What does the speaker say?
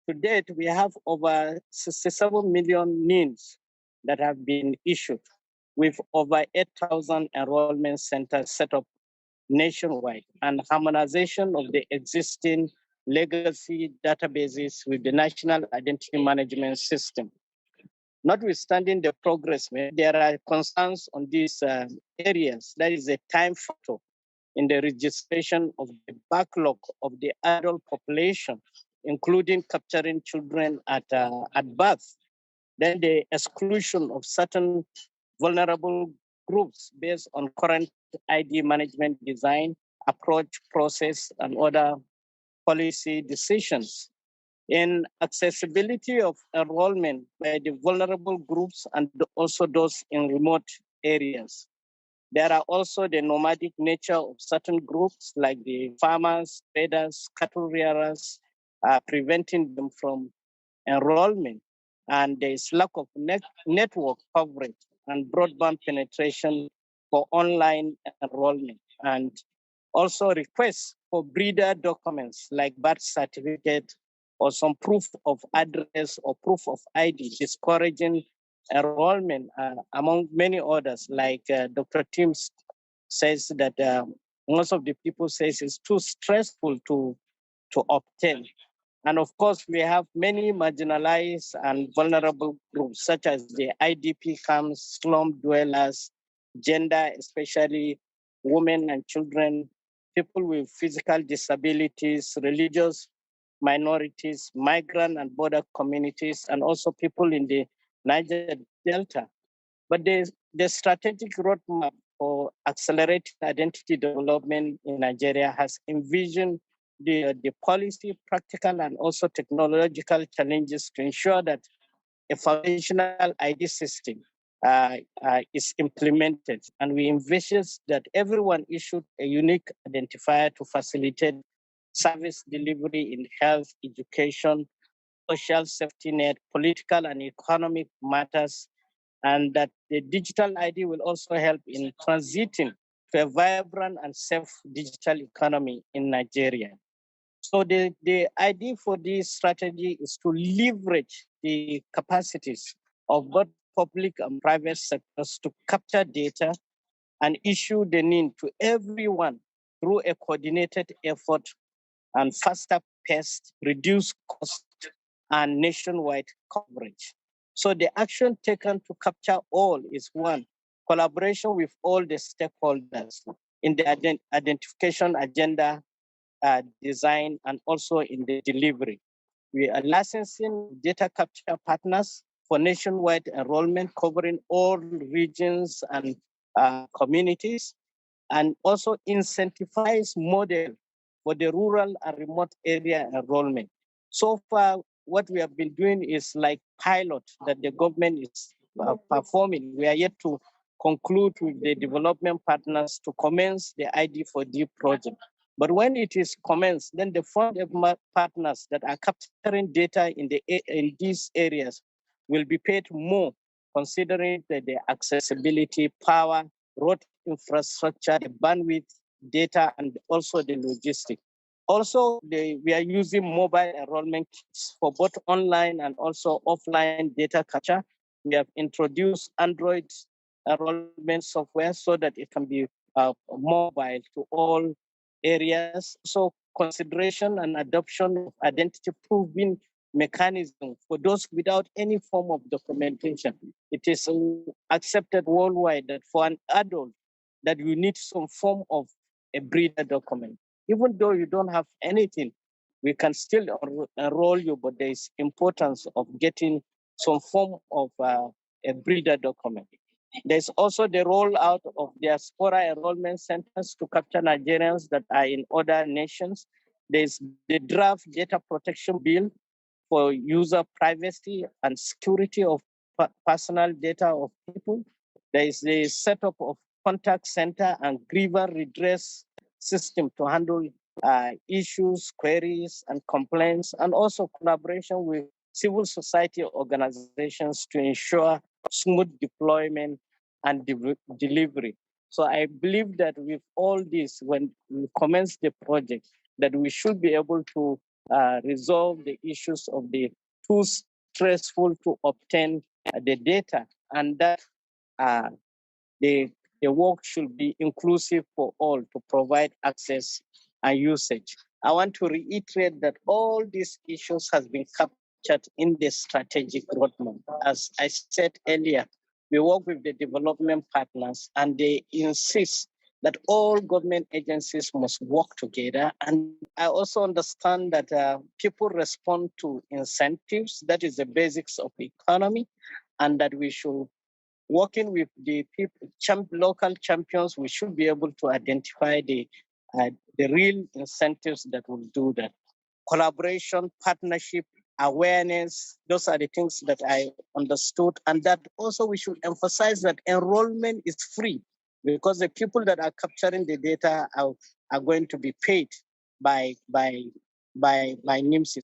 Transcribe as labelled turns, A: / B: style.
A: To date, we have over 67 million NINs that have been issued, with over 8,000 enrollment centers set up nationwide, and harmonization of the existing legacy databases with the National Identity Management System. Notwithstanding the progress made, there are concerns on these areas. That is a time factor in the registration of the backlog of the adult population, including capturing children at birth. Then the exclusion of certain vulnerable groups based on current ID management design, approach, process, and other policy decisions. In accessibility of enrollment by the vulnerable groups and also those in remote areas. There are also the nomadic nature of certain groups like the farmers, traders, cattle rearers, preventing them from enrollment. And there is lack of network coverage and broadband penetration for online enrollment. And also requests for breeder documents like birth certificate or some proof of address or proof of ID, discouraging enrollment among many others, like Dr. Timms says that most of the people says it's too stressful to obtain. And of course, we have many marginalized and vulnerable groups, such as the IDP camps, slum dwellers, gender, especially women and children, people with physical disabilities, religious minorities, migrant and border communities, and also people in the Niger Delta. But the strategic roadmap for accelerated identity development in Nigeria has envisioned the policy, practical, and also technological challenges to ensure that a foundational ID system is implemented. And we envision that everyone issued a unique identifier to facilitate service delivery in health, education, social safety net, political and economic matters, and that the digital ID will also help in transiting to a vibrant and safe digital economy in Nigeria. So the idea for this strategy is to leverage the capacities of both public and private sectors to capture data and issue the need to everyone through a coordinated effort and faster pace, reduce cost, and nationwide coverage. So the action taken to capture all is one, collaboration with all the stakeholders in the identification agenda design and also in the delivery. We are licensing data capture partners for nationwide enrollment covering all regions and communities, and also incentivize model for the rural and remote area enrollment. So far, what we have been doing is like pilot that the government is performing. We are yet to conclude with the development partners to commence the ID4D project. But when it is commenced, then the fund partners that are capturing data in these areas will be paid more, considering the accessibility, power, road infrastructure, the bandwidth, data, and also the logistics. Also, we are using mobile enrollment kits for both online and also offline data capture. We have introduced Android enrollment software so that it can be mobile to all areas. So consideration and adoption of identity proving mechanism for those without any form of documentation. It is accepted worldwide that for an adult that you need some form of a breeder document. Even though you don't have anything, we can still enroll you, but there is importance of getting some form of a breeder document. There's also the rollout of diaspora enrollment centers to capture Nigerians that are in other nations. There's the draft data protection bill for user privacy and security of personal data of people. There is the setup of contact center and grievance redress system to handle issues, queries, and complaints, and also collaboration with civil society organizations to ensure smooth deployment and delivery. So I believe that with all this, when we commence the project, that we should be able to resolve the issues of the too stressful to obtain the data, and that the work should be inclusive for all to provide access and usage. I want to reiterate that all these issues has been captured in the strategic roadmap. As I said earlier, we work with the development partners and they insist that all government agencies must work together. And I also understand that people respond to incentives. That is the basics of the economy, and that we should working with the people, local champions, we should be able to identify the real incentives that will do that. Collaboration, partnership, awareness, those are the things that I understood. And that also we should emphasize that enrollment is free because the people that are capturing the data are going to be paid by NIMC.